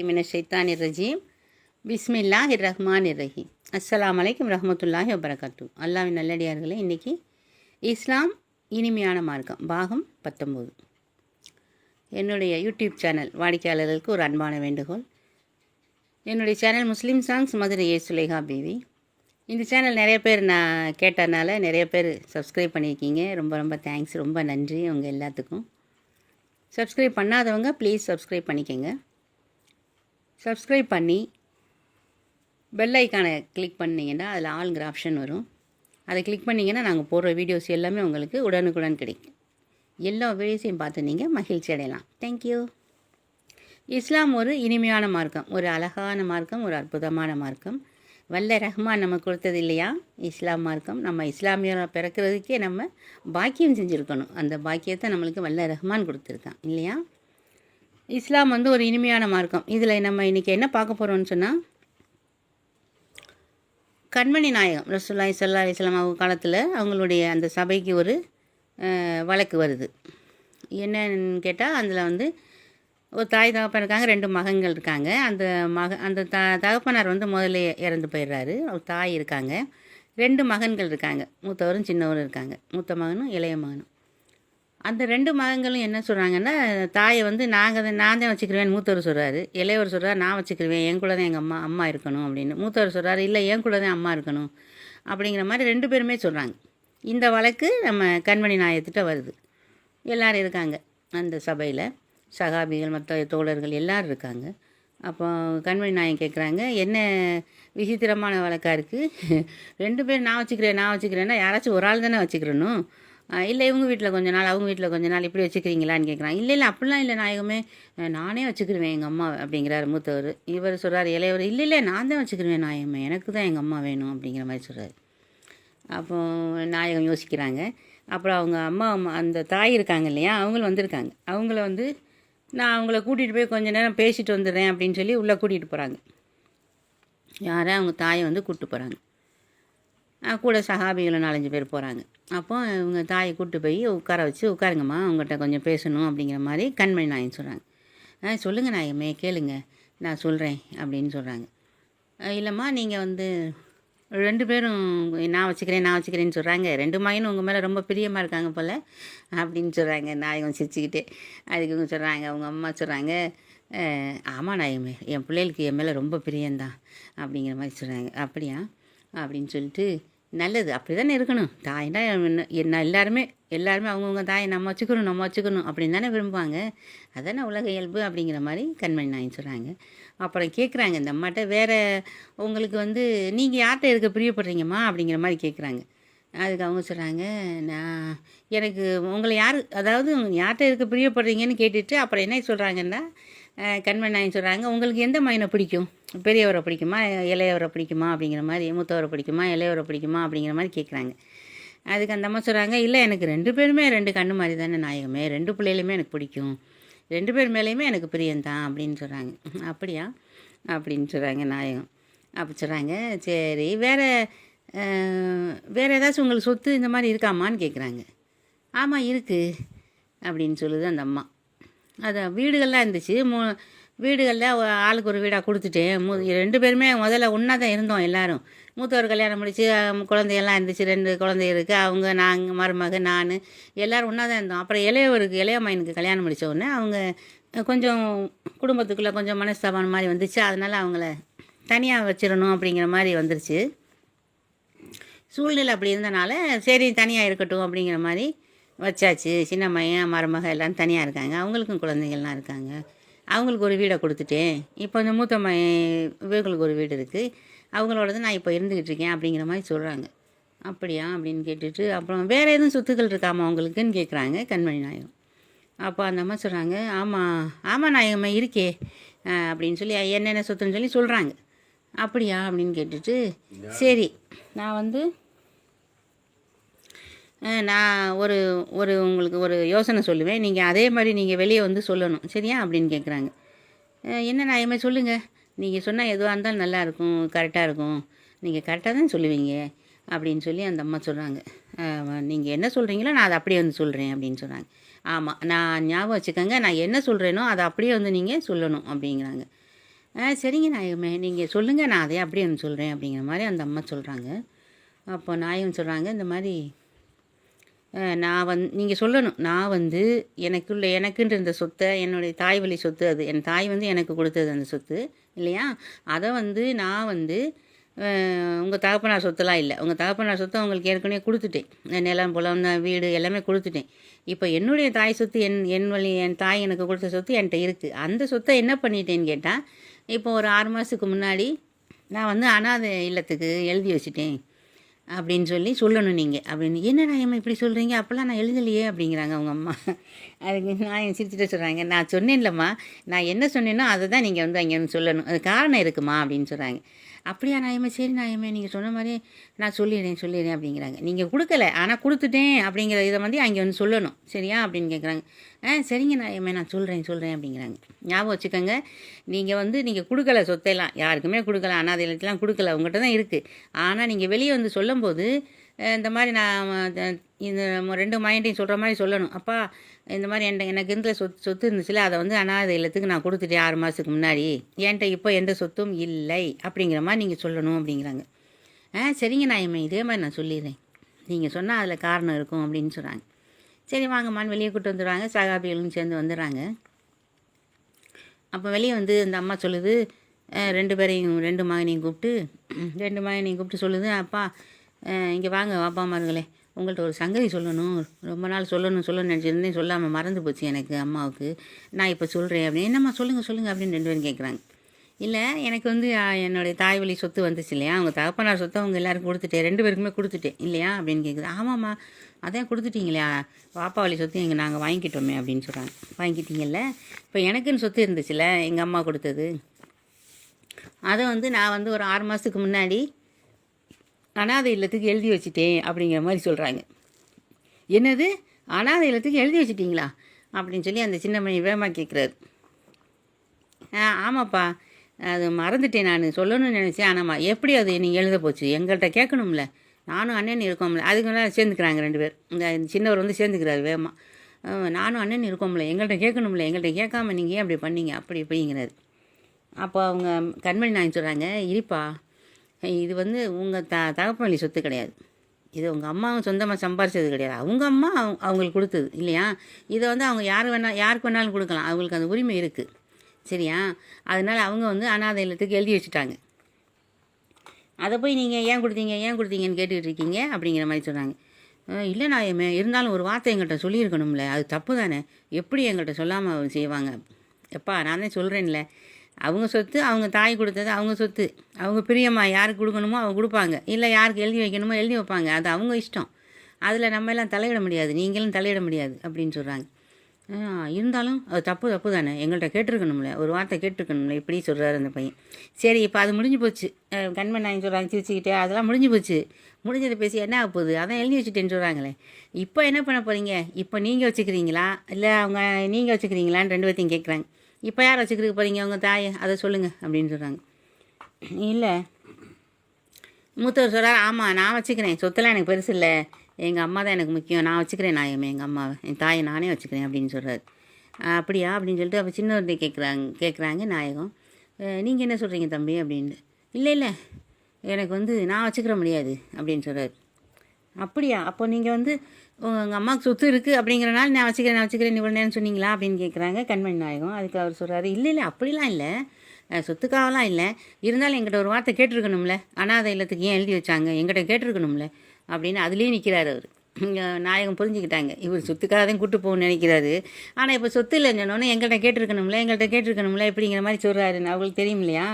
மின ஷைத்தானிர் ரஜீம் பிஸ்மில்லாஹிர் ரஹ்மானிர் ரஹீம். அஸ்ஸலாமு அலைக்கும் ரஹ்மத்துல்லாஹி வபரகாத்து. அல்லாஹ்வின் நல்லடியார்களே, இன்றைக்கி இஸ்லாம் இனிமையான மார்க்கம் பாகம் 19. என்னுடைய யூடியூப் சேனல் வாடிக்கையாளர்களுக்கு ஒரு அன்பான வேண்டுகோள். என்னுடைய சேனல் முஸ்லீம் சாங்ஸ் மதுரை சுலேகா பீவி. இந்த சேனல் நிறைய பேர் நான் கேட்டனால நிறைய பேர் சப்ஸ்கிரைப் பண்ணியிருக்கீங்க. ரொம்ப ரொம்ப தேங்க்ஸ், ரொம்ப நன்றி உங்கள் எல்லாத்துக்கும். சப்ஸ்கிரைப் பண்ணாதவங்க ப்ளீஸ் சப்ஸ்கிரைப் பண்ணிக்கோங்க. சப்ஸ்கிரைப் பண்ணி பெல் ஐக்கானை கிளிக் பண்ணிங்கன்னா அதில் ஆல்ங்கிற ஆப்ஷன் வரும். அதை கிளிக் பண்ணிங்கன்னா நாங்கள் போடுற வீடியோஸ் எல்லாமே உங்களுக்கு உடனுக்குடன் கிடைக்கும். எல்லா வீடியோஸையும் பார்த்து நீங்கள் மகிழ்ச்சி அடையலாம். தேங்க்யூ. இஸ்லாம் ஒரு இனிமையான மார்க்கம், ஒரு அழகான மார்க்கம், ஒரு அற்புதமான மார்க்கம். வல்ல ரஹ்மான் நமக்கு கொடுத்தது இல்லையா இஸ்லாம் மார்க்கம். நம்ம இஸ்லாமியராக பிறக்கிறதுக்கே நம்ம பாக்கியம் செஞ்சுருக்கணும். அந்த பாக்கியத்தை நம்மளுக்கு வல்ல ரஹ்மான் கொடுத்துருக்கான் இல்லையா. இஸ்லாம் ஒரு இனிமையான மார்க்கம். இதில் நம்ம இன்றைக்கி என்ன பார்க்க போகிறோம்னு சொன்னால், கண்மணி நாயகம் ரசூலுல்லாஹி ஸல்லல்லாஹு அலைஹி வஸல்லம் அவங்க காலத்தில் அவங்களுடைய அந்த சபைக்கு ஒரு வழக்கு வருது. என்னன்னு கேட்டால், அதில் ஒரு தாய் தகப்பன் இருக்காங்க, 2 மகன்கள் இருக்காங்க. அந்த தகப்பனார் முதல்ல இறந்து போயிடுறாரு. ஒரு தாய் இருக்காங்க, 2 மகன்கள் இருக்காங்க, மூத்தவரும் சின்னவரும் இருக்காங்க, மூத்த மகனும் இளைய மகனும். அந்த 2 மகன்களும் என்ன சொல்கிறாங்கன்னா, தாயை நான் தான் வச்சுக்கிருவேன் மூத்தவர் சொல்கிறாரு. இளையவர் சொல்கிறார் நான் வச்சுக்கிருவேன், என் கூட தான் எங்கள் அம்மா இருக்கணும் அப்படின்னு. மூத்தவர் சொல்கிறாரு இல்லை என் கூட தான் அம்மா இருக்கணும் அப்படிங்கிற மாதிரி 2 பேருமே சொல்கிறாங்க. இந்த வழக்கு நம்ம கண்மணி நாயகத்திட்ட வருது. எல்லோரும் இருக்காங்க அந்த சபையில், சகாபிகள் மற்ற தோழர்கள் எல்லோரும் இருக்காங்க. அப்போ கண்மணி நாயகம் கேட்குறாங்க, என்ன விசித்திரமான வழக்காக இருக்குது, 2 பேர் நான் வச்சுக்கிறேன்னா யாராச்சும் ஒரு ஆள் தானே வச்சுக்கிறணும், இல்லை இவங்க வீட்டில் கொஞ்ச நாள் அவங்க வீட்டில் கொஞ்ச நாள் இப்படி வச்சுக்கிறீங்களான்னு கேட்குறாங்க. இல்லை அப்படிலாம் இல்லை நாயகமே, நானே வச்சுக்கிருவேன் எங்கள் அம்மா அப்படிங்கிறாரு மூத்தவர். இவர் சொல்கிறார் இளையவர், இல்லை நான் தான் வச்சுக்கிருவேன் நாயகமே, எனக்கு தான் எங்கள் அம்மா வேணும் அப்படிங்கிற மாதிரி சொல்கிறார். அப்போ நாயகம் யோசிக்கிறாங்க. அப்புறம் அவங்க அம்மா அந்த தாய் இருக்காங்க இல்லையா, அவங்களும் வந்திருக்காங்க. அவங்கள நான் அவங்கள கூட்டிகிட்டு போய் கொஞ்சம் நேரம் பேசிட்டு வந்துடுறேன் அப்படின்னு சொல்லி உள்ளே கூட்டிகிட்டு போகிறாங்க. யாரை அவங்க தாயை கூப்பிட்டு போகிறாங்க. கூட சஹாபிகளும் 4-5 பேர் போகிறாங்க. அப்போ இவங்க தாயை கூப்பிட்டு போய் உட்கார வச்சு, உட்காருங்கம்மா உங்கள்கிட்ட கொஞ்சம் பேசணும் அப்படிங்கிற மாதிரி கண்மணி நாயகம் சொல்கிறாங்க. சொல்லுங்கள் நாயகமே, கேளுங்க நான் சொல்கிறேன் அப்படின்னு சொல்கிறாங்க. இல்லைம்மா நீங்கள் 2 பேரும் நான் வச்சுக்கிறேன்னு சொல்கிறாங்க, 2 மகனும் உங்கள் மேலே ரொம்ப பிரியமாக இருக்காங்க போல் அப்படின்னு சொல்கிறாங்க. நாயகம் சிரிச்சுக்கிட்டே. அதுக்கு இவங்க சொல்கிறாங்க, அவங்க அம்மா சொல்கிறாங்க, ஆமாம் நாயகமே, என் பிள்ளைகளுக்கு என் மேலே ரொம்ப பிரியந்தான் அப்படிங்கிற மாதிரி சொல்கிறாங்க. அப்படியா அப்படின்னு சொல்லிட்டு, நல்லது அப்படி தானே இருக்கணும், தாய்னா என்ன எல்லாருமே அவங்கவுங்க தாயை நம்ம வச்சுக்கணும் அப்படின்னு தானே விரும்புவாங்க, அதானே உலக இயல்பு அப்படிங்கிற மாதிரி கண்மணி நாயகம் சொல்கிறாங்க. அப்புறம் கேட்குறாங்க இந்த அம்மாட்ட, வேறு உங்களுக்கு நீங்கள் யார்கிட்ட இருக்க பிரியப்படுறீங்கம்மா அப்படிங்கிற மாதிரி கேட்குறாங்க. அதுக்கு அவங்க சொல்கிறாங்க, எனக்கு உங்களை அதாவது யார்கிட்ட இருக்க பிரியப்படுறீங்கன்னு கேட்டுட்டு அப்புறம் என்ன சொல்கிறாங்கன்னா, கண்மணி நாயகம் சொல்கிறாங்க, உங்களுக்கு எந்த மகனை பிடிக்கும், பெரியவரை பிடிக்குமா இளையவரை பிடிக்குமா அப்படிங்கிற மாதிரி, மூத்தவரை பிடிக்குமா இளையவரை பிடிக்குமா அப்படிங்கிற மாதிரி கேட்குறாங்க. அதுக்கு அந்த அம்மா சொல்கிறாங்க, இல்லை எனக்கு 2 பேருமே 2 கண்ணு மாதிரி தானே நாயகமே, 2 பிள்ளைகளுமே எனக்கு பிடிக்கும், 2 பேர் மேலேயுமே எனக்கு பிரியந்தான் அப்படின்னு சொல்கிறாங்க. அப்படியா அப்படின்னு சொல்கிறாங்க நாயகம். அப்படி சொல்கிறாங்க, சரி வேறு ஏதாச்சும் உங்களுக்கு சொத்து இந்த மாதிரி இருக்காமான்னு கேட்குறாங்க. ஆமாம் இருக்குது அப்படின்னு சொல்லுது அந்த அம்மா. அதான் வீடுகள்லாம் இருந்துச்சு, வீடுகளில் ஆளுக்கு ஒரு வீடாக கொடுத்துட்டேன். 2 பேருமே முதல்ல ஒன்றா தான் இருந்தோம் எல்லோரும். மூத்தவர் கல்யாணம் முடித்து குழந்தையெல்லாம் இருந்துச்சு, 2 குழந்தை இருக்குது, அவங்க நாங்கள் மருமக நான் எல்லோரும் ஒன்றா தான் இருந்தோம். அப்புறம் இளைய மகனுக்கு கல்யாணம் முடித்த உடனே அவங்க கொஞ்சம் குடும்பத்துக்குள்ளே கொஞ்சம் மனஸ்தாபம் மாதிரி வந்துச்சு. அதனால் அவங்கள தனியாக வச்சிடணும் அப்படிங்கிற மாதிரி வந்துருச்சு. சூழ்நிலை அப்படி இருந்தனால சரி தனியாக இருக்கட்டும் அப்படிங்கிற மாதிரி வச்சாச்சு. சின்ன மகன் மருமக எல்லாம் தனியாக இருக்காங்க, அவங்களுக்கும் குழந்தைகள்லாம் இருக்காங்க. அவங்களுக்கு ஒரு வீடை கொடுத்துட்டேன். இப்போ இந்த மூத்த இவங்களுக்கு ஒரு வீடு இருக்குது, அவங்களோட நான் இப்போ இருந்துக்கிட்டு இருக்கேன் அப்படிங்கிற மாதிரி சொல்கிறாங்க. அப்படியா அப்படின்னு கேட்டுட்டு, அப்புறம் வேறு எதுவும் சொத்துக்கள் இருக்காமா அவங்களுக்குன்னு கேட்குறாங்க கண்மணி நாயகம். அப்போ அந்த அம்மா சொல்கிறாங்க, ஆமாம் நாயகம்மா இருக்கே அப்படின்னு சொல்லி என்னென்ன சொத்துன்னு சொல்லி சொல்கிறாங்க. அப்படியா அப்படின்னு கேட்டுட்டு, சரி நான் ஒரு உங்களுக்கு ஒரு யோசனை சொல்லுவேன், நீங்கள் அதே மாதிரி நீங்கள் வெளியே சொல்லணும் சரியா அப்படின்னு கேட்குறாங்க. என்ன நாயகமே சொல்லுங்கள், நீங்கள் சொன்னால் எதுவாக இருந்தாலும் நல்லாயிருக்கும், கரெக்டாக இருக்கும், நீங்கள் கரெக்டாக தான் சொல்லுவீங்க அப்படின்னு சொல்லி அந்த அம்மா சொல்கிறாங்க. நீங்கள் என்ன சொல்கிறீங்களோ நான் அதை அப்படியே சொல்கிறேன் அப்படின்னு சொல்கிறாங்க. ஆமாம் நான் ஞாபகம் வச்சுக்கோங்க, நான் என்ன சொல்கிறேனோ அதை அப்படியே நீங்கள் சொல்லணும் அப்படிங்கிறாங்க. சரிங்க நாயகமே, நீங்கள் சொல்லுங்கள், நான் அதே அப்படியே வந்து சொல்கிறேன் அப்படிங்கிற மாதிரி அந்த அம்மா சொல்கிறாங்க. அப்போ நாயகம் சொல்கிறாங்க, இந்த மாதிரி நான் நீங்கள் சொல்லணும், நான் எனக்குன்ற இந்த சொத்தை, என்னுடைய தாய் வழி சொத்து, அது என் தாய் எனக்கு கொடுத்தது அந்த சொத்து இல்லையா, அதை நான் உங்கள் தகப்பனார் சொத்தெல்லாம் இல்லை, உங்கள் தகப்பனார் சொத்தை உங்களுக்கு ஏற்கனவே கொடுத்துட்டேன், நிலம் புலம் வீடு எல்லாமே கொடுத்துட்டேன். இப்போ என்னுடைய தாய் சொத்து என் தாய் எனக்கு கொடுத்த சொத்து என்கிட்ட இருக்குது. அந்த சொத்தை என்ன பண்ணிட்டேன்னு கேட்டால், இப்போ ஒரு 6 மாதத்துக்கு முன்னாடி நான் அனாதை இல்லத்துக்கு எழுதி வச்சுட்டேன் அப்படின்னு சொல்லணும் நீங்கள் அப்படின்னு. என்ன நாயம்மா இப்படி சொல்கிறீங்க, அப்போல்லாம் நான் எழுதலையே அப்படிங்கிறாங்க அவங்க அம்மா. அதுக்கு நான் சிரிச்சுட்டு சொல்கிறாங்க, நான் சொன்னேன்லம்மா, நான் என்ன சொன்னேனோ அதை தான் நீங்கள் அங்கே சொல்லணும், அது காரணம் இருக்குமா அப்படின்னு சொல்கிறாங்க. அப்படியா நாயம்மா, சரி நாயம்மா, நீங்கள் சொன்ன மாதிரி நான் சொல்லிடுறேன் அப்படிங்கிறாங்க. நீங்கள் கொடுக்கல, ஆனால் கொடுத்துட்டேன் அப்படிங்கிற இதை அங்கே சொல்லணும், சரியா அப்படின்னு கேட்குறாங்க. சரிங்க நாயம்மா, நான் சொல்கிறேன் அப்படிங்கிறாங்க. ஞாபகம் வச்சுக்கோங்க, நீங்கள் கொடுக்கல சொத்தையெல்லாம், யாருக்குமே கொடுக்கல, அனாதை இல்லத்தெல்லாம் கொடுக்கல, உங்கள்கிட்ட தான் இருக்குது. ஆனால் நீங்கள் வெளியே சொல்லும்போது இந்த மாதிரி நான் இந்த 2 மைண்டையும் சொல்கிற மாதிரி சொல்லணும். அப்பா, இந்த மாதிரி எனக்கு இருந்த சொத்து இருந்துச்சுல, அதை அனாதை இல்லத்துக்கு நான் கொடுத்துட்டேன் 6 மாதத்துக்கு முன்னாடி, என்கிட்ட இப்போ எந்த சொத்தும் இல்லை அப்படிங்கிற மாதிரி நீங்கள் சொல்லணும் அப்படிங்கிறாங்க. சரிங்க நாயம்மா, இதே மாதிரி நான் சொல்லிடுறேன், நீங்கள் சொன்னால் அதில் காரணம் இருக்கும் அப்படின்னு சொல்கிறாங்க. சரி வாங்கம்மான்னு வெளியே கூப்பிட்டு வந்துடுறாங்க. சகாபிகளும் சேர்ந்து வந்துடுறாங்க. அப்போ வெளியே அந்த அம்மா சொல்லுது, 2 மகனையும் கூப்பிட்டு சொல்லுது, அப்பா இங்கே வாங்க அப்பாமார்களே, உங்கள்கிட்ட ஒரு சங்கதி சொல்லணும், ரொம்ப நாள் சொல்லணும்னு நினச்சிருந்தேன், சொல்லாமல் மறந்து போச்சு எனக்கு அம்மாவுக்கு, நான் இப்போ சொல்கிறேன் அப்படின்னு. என்னம்மா சொல்லுங்கள் அப்படின்னு 2 பேரும் கேட்குறாங்க. இல்லை, எனக்கு என்னுடைய தாய் வழி சொத்து வந்துச்சு இல்லையா, அவங்க தகப்பனார் சொத்தை அவங்க எல்லாருக்கும் கொடுத்துட்டேன், 2 பேருக்குமே கொடுத்துட்டேன் இல்லையா அப்படின்னு கேட்குது. ஆமாம்மா, அதான் கொடுத்துட்டீங்களா, பாப்பா வழி சொத்து நாங்கள் வாங்கிக்கிட்டோமே அப்படின்னு சொல்கிறாங்க. வாங்கிட்டீங்கல்ல, இப்போ எனக்குன்னு சொத்து இருந்துச்சுல்ல, எங்கள் அம்மா கொடுத்தது, அதை நான் ஒரு 6 மாதத்துக்கு முன்னாடி அனாதை இல்லத்துக்கு எழுதி வச்சுட்டேன் அப்படிங்கிற மாதிரி சொல்கிறாங்க. என்னது, அனாதை இல்லத்துக்கு எழுதி வச்சுட்டிங்களா அப்படின்னு அந்த சின்ன மணி வேகமாக கேட்குறாரு. ஆமாப்பா, அது மறந்துட்டேன், நான் சொல்லணும்னு நினச்சேன், ஆனாம்மா எப்படி அது நீங்கள் எழுத போச்சு, எங்கள்கிட்ட கேட்கணும்ல, நானும் அண்ணன் இருக்கோம்ல, அதுக்கு மேலே சேர்ந்துக்கிறாங்க 2 பேர். இந்த சின்னவர் சேர்ந்துக்கிறாரு வேகமாக. நானும் அண்ணன் இருக்கோம்ல, எங்கள்கிட்ட கேட்கணும்ல, எங்கள்கிட்ட கேட்காம நீங்கள் ஏன் அப்படி பண்ணீங்க அப்படி இப்படிங்கிறாரு. அப்போ அவங்க கண்மணி நான் சொல்கிறாங்க, இருப்பா, இது உங்கள் தகப்பன் வழி சொத்து கிடையாது, இது உங்கள் அம்மாவும் சொந்தமாக சம்பாரிச்சது கிடையாது, அவங்க அம்மா அவங்களுக்கு கொடுத்தது இல்லையா, இதை அவங்க யாருக்கு வேணாலும் கொடுக்கலாம், அவங்களுக்கு அந்த உரிமை இருக்குது, சரியா, அதனால் அவங்க அனாதை இல்லத்துக்கு எழுதி வச்சுட்டாங்க. அதை போய் நீங்கள் ஏன் கொடுத்தீங்கன்னு கேட்டுக்கிட்டு இருக்கீங்க அப்படிங்கிற மாதிரி சொன்னாங்க. இல்லை நாயமே, இருந்தாலும் ஒரு வார்த்தை எங்கள்கிட்ட சொல்லியிருக்கணும்ல, அது தப்பு தானே, எப்படி எங்கள்கிட்ட சொல்லாமல் செய்வாங்க. எப்பா, நான் தான் சொல்கிறேன்ல, அவங்க சொத்து, அவங்க தாய் கொடுத்தது அவங்க சொத்து, அவங்க பிரியம்மா யாருக்கு கொடுக்கணுமோ அவங்க கொடுப்பாங்க, இல்லை யாருக்கு எழுதி வைக்கணுமோ எழுதி வைப்பாங்க, அது அவங்க இஷ்டம், அதில் நம்ம எல்லாம் தலையிட முடியாது, நீங்களும் தலையிட முடியாது அப்படின்னு சொல்கிறாங்க. இருந்தாலும் அது தப்பு தானே, எங்கள்கிட்ட கேட்டிருக்கணும்ல, ஒரு வார்த்தை கேட்டிருக்கணும்ல, இப்படி சொல்கிறாரு அந்த பையன். சரி, இப்போ அது முடிஞ்சு போச்சு, கண்மணி நான் சொல்கிறாங்க சிரிச்சுக்கிட்டே, அதெல்லாம் முடிஞ்சு போச்சு, முடிஞ்சதை பேசி என்ன ஆக போகுது, அதான் எழுதி வச்சுட்டேன்னு சொல்கிறாங்களே, இப்போ என்ன பண்ண போகிறீங்க, இப்போ நீங்கள் வச்சுக்கிறீங்களா இல்லை நீங்கள் வச்சுக்கிறீங்களான்னு 2 பேர்த்தையும் கேட்குறாங்க. இப்போ யார் வச்சுக்கிறதுக்கு போகிறீங்க, உங்கள் தாயை, அதை சொல்லுங்கள் அப்படின்னு சொல்கிறாங்க. இல்லை, மூத்தவர் சொல்கிறார், ஆமாம் நான் வச்சுக்கிறேன், சொத்தெல்லாம் எனக்கு பெருசு இல்லை, எங்கள் அம்மா தான் எனக்கு முக்கியம், நான் வச்சுக்கிறேன் நாயமே, எங்கள் அம்மாவை, என் தாயை நானே வச்சுக்கிறேன் அப்படின்னு சொல்கிறாரு. அப்படியா அப்படின்னு சொல்லிட்டு அப்போ சின்னவர்கிட்ட கேட்குறாங்க நாயகம், நீங்கள் என்ன சொல்கிறீங்க தம்பி அப்படின்னு. இல்லை எனக்கு நான் வச்சுக்கிற முடியாது அப்படின்னு சொல்கிறார். அப்படியா, அப்போ நீங்கள் உங்கள் அம்மாவுக்கு சொத்து இருக்குது அப்படிங்கிறனால நான் வச்சுக்கிறேன் இவ்வளோ நேரம் சொன்னீங்களா அப்படின்னு கேட்குறாங்க கண்மணி நாயகம். அதுக்கு அவர் சொல்கிறாரு, இல்லை அப்படிலாம் இல்லை, சொத்துக்காகலாம் இல்லை, இருந்தாலும் எங்கிட்ட ஒரு வார்த்தை கேட்டிருக்கணும்ல, அனாதை இல்லத்துக்கு ஏன் எழுதி வச்சாங்க, எங்கிட்ட கேட்டிருக்கணும்ல அப்படின்னு அதுலேயே நிற்கிறாரு அவர். நாயகம் புரிஞ்சுக்கிட்டாங்க, இவர் சொத்துக்காக தான் கூட்டு போகணும்னு நினைக்கிறாரு, ஆனால் இப்போ சொத்து இல்லைன்னு சொன்னோன்னே எங்கள்கிட்ட கேட்டிருக்கணும்ல இப்படிங்கிற மாதிரி சொல்கிறாருன்னு அவங்களுக்கு தெரியும் இல்லையா,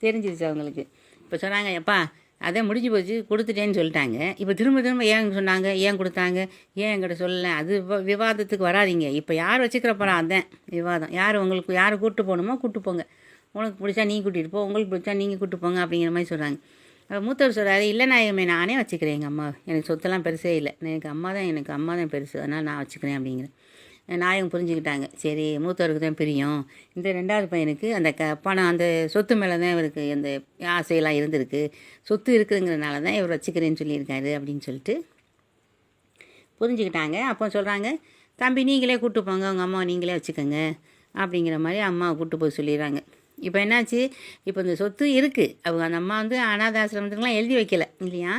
தெரிஞ்சிருச்சு அவங்களுக்கு. இப்போ சொன்னாங்க, எப்பா அதான் முடிஞ்சு போச்சு, கொடுத்துட்டேன்னு சொல்லிட்டாங்க, இப்போ திரும்ப ஏன் சொன்னாங்க, ஏன் கொடுத்தாங்க, ஏன் என்கிட்ட சொல்லலை, அது விவாதத்துக்கு வராதிங்க, இப்போ யார் வச்சுக்கிற போகிறா அதுதான் விவாதம், யார் கூப்பிட்டு போகணுமோ கூப்பிட்டு போங்க, உனக்கு பிடிச்சா நீ கூட்டிகிட்டு போ, உங்களுக்கு பிடிச்சா நீங்கள் கூப்பிட்டு போங்க அப்படிங்கிற மாதிரி சொல்கிறாங்க. மூத்தவர் சொல்கிறாரு, இல்லை நாயகமே, நானே வச்சுக்கிறேன், எங்கள் அம்மா எனக்கு சொத்தெல்லாம் பெருசே இல்லை, எனக்கு அம்மா தான் பெருசு, அதனால் நான் வச்சுக்கிறேன் அப்படிங்கிறேன். நாயகம் புரிஞ்சுக்கிட்டாங்க. சரி, மூத்தவருக்கு தான் பிரியும், இந்த 2வது பையனுக்கு அந்த பணம் அந்த சொத்து மேலே தான் இவருக்கு அந்த ஆசையெல்லாம் இருந்திருக்கு, சொத்து இருக்குங்கிறதுனால தான் இவர் வச்சுக்கிறேன்னு சொல்லியிருக்காரு அப்படின்னு சொல்லிட்டு புரிஞ்சுக்கிட்டாங்க. அப்போ சொல்கிறாங்க, தம்பி நீங்களே கூப்பிட்டு போங்க, உங்கள் அம்மாவை நீங்களே வச்சுக்கோங்க அப்படிங்கிற மாதிரி அம்மாவை கூப்பிட்டு போய் சொல்லிடுறாங்க. இப்போ என்னாச்சு, இப்போ இந்த சொத்து இருக்குது, அவங்க அந்த அம்மா வந்து அனாதை ஆசிரமத்துக்குலாம் எழுதி வைக்கல இல்லையா,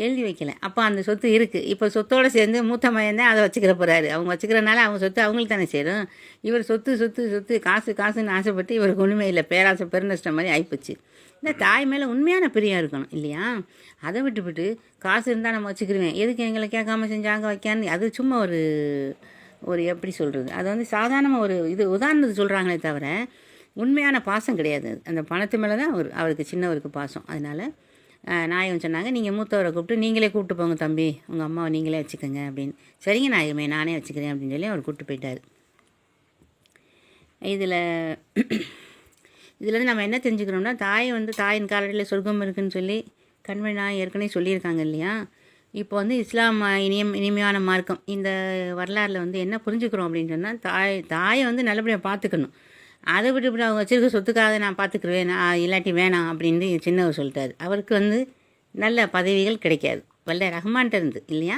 எழுதி வைக்கல. அப்போ அந்த சொத்து இருக்குது. இப்போ சொத்தோடு சேர்ந்து மூத்த மகன் தான் அதை வச்சுக்கிற போகிறாரு. அவங்க வச்சுக்கிறனால அவங்க சொத்து அவங்களுக்கு தானே சேரும். இவர் சொத்து சொத்து சொத்து காசு காசுன்னு ஆசைப்பட்டு இவருக்கு ஒன்றுமே இல்லை, பேராசை பெருநஷ்டம் மாதிரி ஆகிப்போச்சு. இந்த தாய் மேலே உண்மையான பிரியம் இருக்கணும் இல்லையா. அதை விட்டுவிட்டு காசு இருந்தால் நம்ம வச்சுக்கிருவேன், எதுக்கு எங்களை கேட்காம செஞ்சாங்க வைக்கான்னு, அது சும்மா ஒரு ஒரு எப்படி சொல்கிறது, அது வந்து சாதாரணமாக ஒரு இது உதாரணத்துக்கு சொல்கிறாங்களே தவிர உண்மையான பாசம் கிடையாது. அந்த பணத்து மேலே தான் அவருக்கு சின்னவருக்கு பாசம். அதனால் நாயகம் சொன்னாங்க, நீங்கள் மூத்தவரை கூப்பிட்டு நீங்களே கூப்பிட்டு போங்க தம்பி, உங்கள் அம்மாவை நீங்களே வச்சுக்கோங்க அப்படின்னு. சரிங்க நாயகமே, நானே வச்சுக்கிறேன் அப்படின்னு சொல்லி அவர் கூப்பிட்டு போயிட்டார். இதில் நம்ம என்ன தெரிஞ்சுக்கிறோம்னா, தாய் வந்து தாயின் காலடியில் சொர்க்கம் இருக்குதுன்னு சொல்லி கண்மணி நாயகம் ஏற்கனவே சொல்லியிருக்காங்க இல்லையா. இப்போ வந்து இஸ்லாம் இனிமையான மார்க்கம். இந்த வரலாறில் வந்து என்ன புரிஞ்சுக்கிறோம் அப்படின்னு சொன்னால், தாயை வந்து நல்லபடியாக பார்த்துக்கணும். அதை விட்டு அவங்க வச்சுருக்க சொத்துக்காக நான் பார்த்துக்குருவேன், நான் இல்லாட்டி வேணாம் அப்படின்னு சின்னவர் சொல்லிட்டார். அவருக்கு வந்து நல்ல பதவிகள் கிடைக்காது. வல்ல ரஹ்மான்ட்ட இருந்து இல்லையா,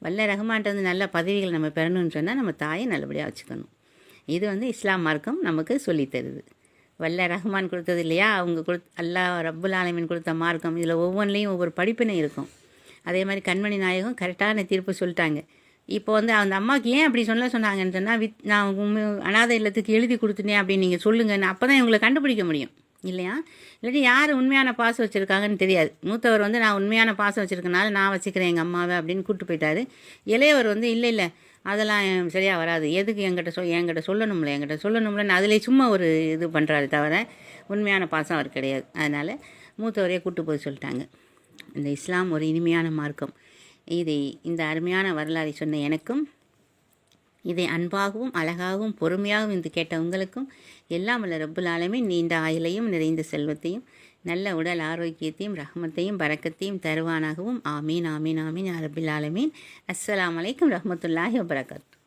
வல்ல ரஹ்மான்ட்ட இருந்து நல்ல பதவிகள் நம்ம பெறணும்னு சொன்னால் நம்ம தாயை நல்லபடியாக வச்சுக்கணும். இது வந்து இஸ்லாம் மார்க்கம் நமக்கு சொல்லித்தருது. வல்ல ரஹ்மான் கொடுத்தது இல்லையா, அவங்க அல்லாஹ் ரப்புல் ஆலமீன் கொடுத்த மார்க்கம். இதில் ஒவ்வொன்றிலையும் ஒவ்வொரு படிப்பினை இருக்கும். அதே மாதிரி கண்மணி நாயகம் கரெக்டான தீர்ப்பு சொல்லிட்டாங்க. இப்போ வந்து அந்த அம்மாவுக்கு ஏன் அப்படி சொன்னாங்கன்னு சொன்னால், நான் அனாதை இல்லத்துக்கு எழுதி கொடுத்துட்டேன் அப்படின்னு நீங்கள் சொல்லுங்கன்னு, அப்போ தான் இவங்களை கண்டுபிடிக்க முடியும் இல்லையா. இல்லாட்டி யார் உண்மையான பாசம் வச்சுருக்காங்கன்னு தெரியாது. மூத்தவர் வந்து நான் உண்மையான பாசம் வச்சுருக்கனால நான் வச்சுக்கிறேன் எங்கள் அம்மாவை அப்படின்னு கூப்பிட்டு போயிட்டாரு. இளையவர் வந்து இல்லை அதெல்லாம் சரியாக வராது, எதுக்கு என்கிட்ட சொல்லணும்லன்னு அதிலே சும்மா ஒரு இது பண்ணுறாரு தவிர உண்மையான பாசம் அவர் கிடையாது. அதனால் மூத்தவரையே கூப்பிட்டு போய் சொல்லிட்டாங்க. இந்த இஸ்லாம் ஒரு இனிமையான மார்க்கம். இந்த அருமையான வரலாறை சொன்ன எனக்கும், இதை அன்பாகவும் அழகாகவும் பொறுமையாகவும் இருந்து கேட்ட உங்களுக்கும் எல்லாம் வல்ல ரப்புல் ஆலமீன் நீண்ட ஆயுளையும் நிறைந்த செல்வத்தையும் நல்ல உடல் ஆரோக்கியத்தையும் ரஹ்மத்தையும் பரக்கத்தையும் தருவானாகவும். ஆமீன் ஆமீன் ஆமீன் யா ரப்பில் ஆலமீன். அஸ்ஸலாமு அலைக்கும் ரஹ்மத்துல்லாஹி வபரகாத்துஹு.